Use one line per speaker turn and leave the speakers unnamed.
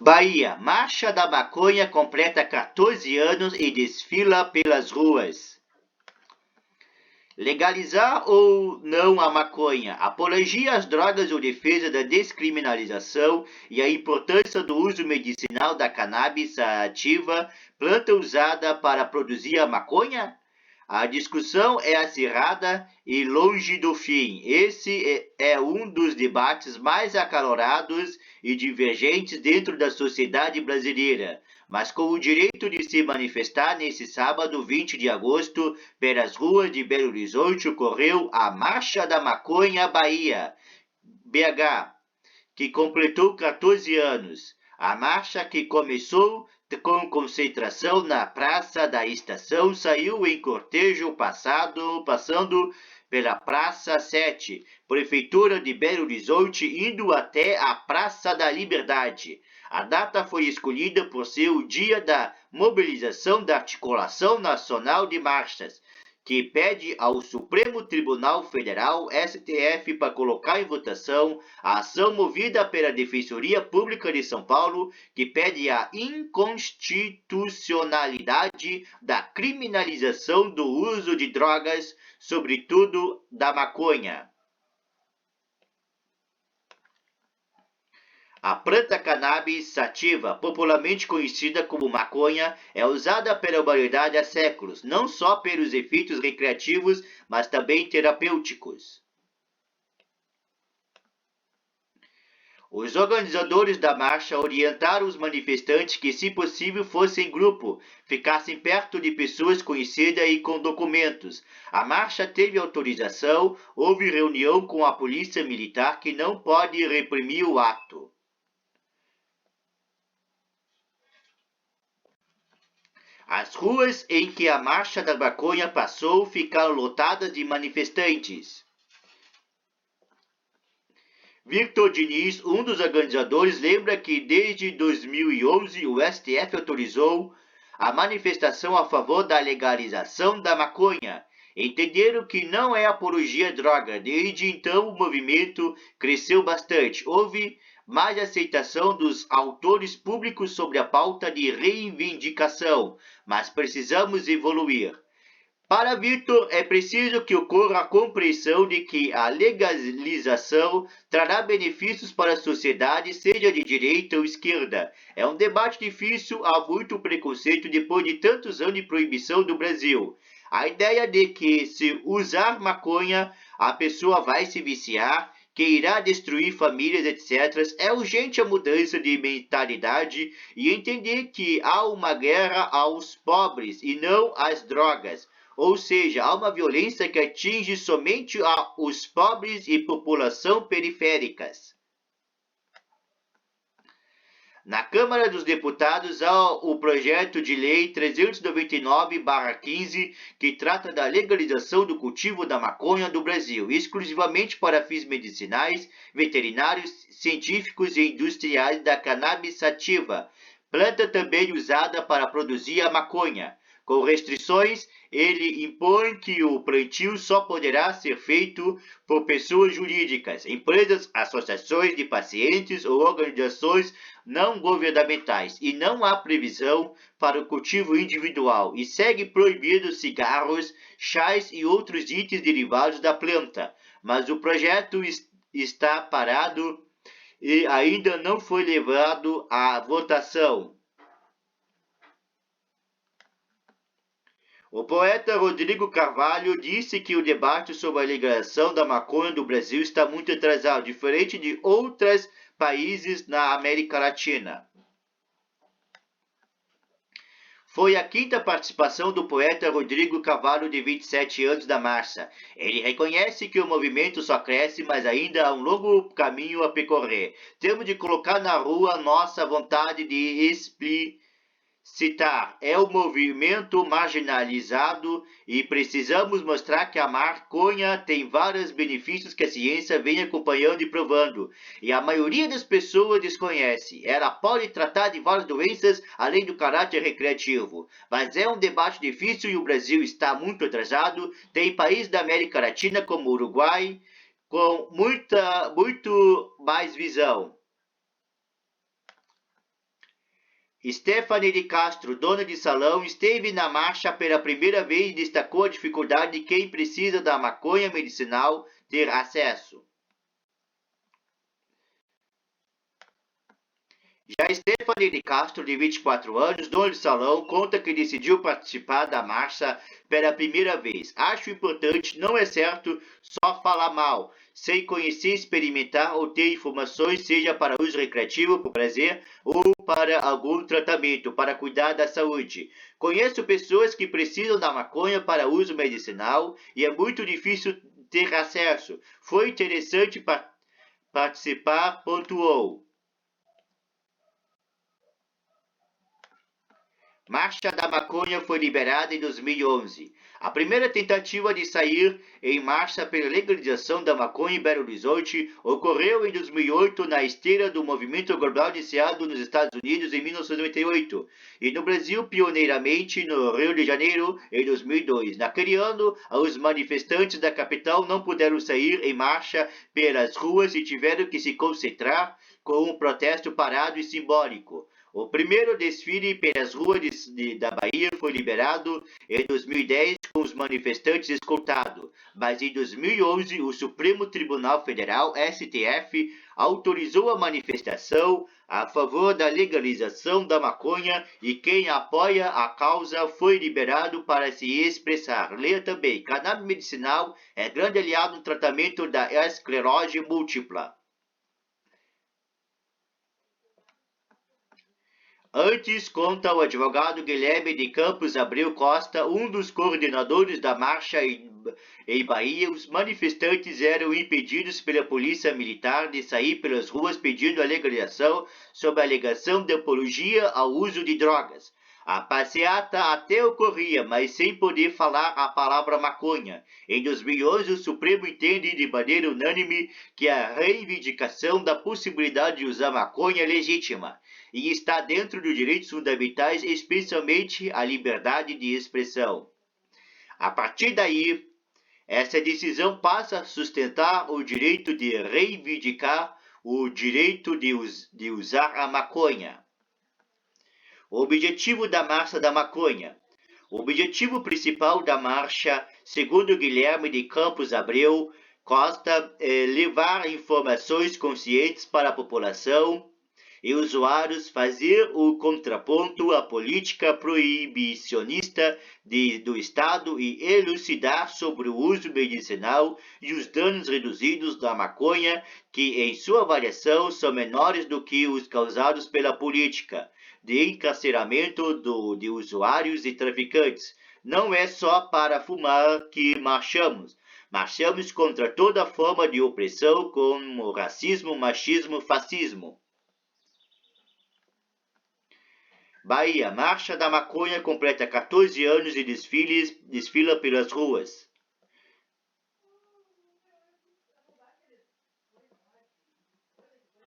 Bahia, Marcha da Maconha completa 14 anos e desfila pelas ruas. Legalizar ou não a maconha, apologia às drogas ou defesa da descriminalização e a importância do uso medicinal da cannabis sativa, planta usada para produzir a maconha? A discussão é acirrada e longe do fim. Esse é um dos debates mais acalorados e divergentes dentro da sociedade brasileira. Mas com o direito de se manifestar nesse sábado, 20 de agosto, pelas ruas de Belo Horizonte, ocorreu a Marcha da Maconha Bahia, BH, que completou 14 anos. A marcha, que começou com concentração na Praça da Estação, saiu em cortejo passando pela Praça 7, Prefeitura de Belo Horizonte, indo até a Praça da Liberdade. A data foi escolhida por ser o dia da mobilização da Articulação Nacional de Marchas, que pede ao Supremo Tribunal Federal, STF, para colocar em votação a ação movida pela Defensoria Pública de São Paulo, que pede a inconstitucionalidade da criminalização do uso de drogas, sobretudo da maconha. A planta cannabis sativa, popularmente conhecida como maconha, é usada pela humanidade há séculos, não só pelos efeitos recreativos, mas também terapêuticos. Os organizadores da marcha orientaram os manifestantes que, se possível, fossem em grupo, ficassem perto de pessoas conhecidas e com documentos. A marcha teve autorização, houve reunião com a polícia militar, que não pode reprimir o ato. As ruas em que a Marcha da Maconha passou ficaram lotadas de manifestantes. Victor Diniz, um dos organizadores, lembra que desde 2011 o STF autorizou a manifestação a favor da legalização da maconha. Entenderam que não é apologia à droga. Desde então o movimento cresceu bastante. Houve mais aceitação dos autores públicos sobre a pauta de reivindicação, mas precisamos evoluir. Para Victor, é preciso que ocorra a compreensão de que a legalização trará benefícios para a sociedade, seja de direita ou esquerda. É um debate difícil, há muito preconceito depois de tantos anos de proibição do Brasil. A ideia de que, se usar maconha, a pessoa vai se viciar, que irá destruir famílias, etc., é urgente a mudança de mentalidade e entender que há uma guerra aos pobres e não às drogas. Ou seja, há uma violência que atinge somente os pobres e população periféricas. Na Câmara dos Deputados há o projeto de lei 399/15, que trata da legalização do cultivo da maconha do Brasil, exclusivamente para fins medicinais, veterinários, científicos e industriais da cannabis sativa, planta também usada para produzir a maconha. Com restrições, ele impõe que o plantio só poderá ser feito por pessoas jurídicas, empresas, associações de pacientes ou organizações não governamentais, e não há previsão para o cultivo individual, e segue proibido cigarros, chás e outros itens derivados da planta. Mas o projeto está parado e ainda não foi levado à votação. O poeta Rodrigo Carvalho disse que o debate sobre a legalização da maconha do Brasil está muito atrasado, diferente de outros países na América Latina. Foi a quinta participação do poeta Rodrigo Carvalho, de 27 anos, da marcha. Ele reconhece que o movimento só cresce, mas ainda há um longo caminho a percorrer. Temos de colocar na rua nossa vontade de explicitar. É um movimento marginalizado e precisamos mostrar que a maconha tem vários benefícios que a ciência vem acompanhando e provando, e a maioria das pessoas desconhece. Ela pode tratar de várias doenças além do caráter recreativo, mas é um debate difícil e o Brasil está muito atrasado. Tem países da América Latina como o Uruguai com muito mais visão. Stephanie de Castro, dona de salão, esteve na marcha pela primeira vez e destacou a dificuldade de quem precisa da maconha medicinal ter acesso. Já Stephanie de Castro, de 24 anos, dona de salão, conta que decidiu participar da marcha pela primeira vez. Acho importante, não é certo só falar mal, sem conhecer, experimentar ou ter informações, seja para uso recreativo, por prazer, ou para algum tratamento, para cuidar da saúde. Conheço pessoas que precisam da maconha para uso medicinal e é muito difícil ter acesso. Foi interessante participar, pontuou. Marcha da Maconha foi liberada em 2011. A primeira tentativa de sair em marcha pela legalização da maconha em Belo Horizonte ocorreu em 2008 na esteira do movimento global iniciado nos Estados Unidos em 1998 e no Brasil pioneiramente no Rio de Janeiro em 2002. Naquele ano, os manifestantes da capital não puderam sair em marcha pelas ruas e tiveram que se concentrar com um protesto parado e simbólico. O primeiro desfile pelas ruas da Bahia foi liberado em 2010 com os manifestantes escoltados, mas em 2011 o Supremo Tribunal Federal, STF, autorizou a manifestação a favor da legalização da maconha e quem apoia a causa foi liberado para se expressar. Leia também, cannabis medicinal é grande aliado no tratamento da esclerose múltipla. Antes, conta o advogado Guilherme de Campos Abreu Costa, um dos coordenadores da marcha em Bahia, os manifestantes eram impedidos pela polícia militar de sair pelas ruas pedindo a legalização sob a alegação de apologia ao uso de drogas. A passeata até ocorria, mas sem poder falar a palavra maconha. Em 2011, o Supremo entende de maneira unânime que a reivindicação da possibilidade de usar maconha é legítima e está dentro dos direitos fundamentais, especialmente a liberdade de expressão. A partir daí, essa decisão passa a sustentar o direito de reivindicar o direito de usar a maconha. O objetivo da Marcha da Maconha. O objetivo principal da marcha, segundo Guilherme de Campos Abreu Costa, é levar informações conscientes para a população e usuários, fazer o contraponto à política proibicionista do Estado e elucidar sobre o uso medicinal e os danos reduzidos da maconha, que em sua avaliação são menores do que os causados pela política de encarceramento de usuários e traficantes. Não é só para fumar que marchamos. Marchamos contra toda forma de opressão, como racismo, machismo, fascismo. Bahia, Marcha da Maconha completa 14 anos e desfila pelas ruas.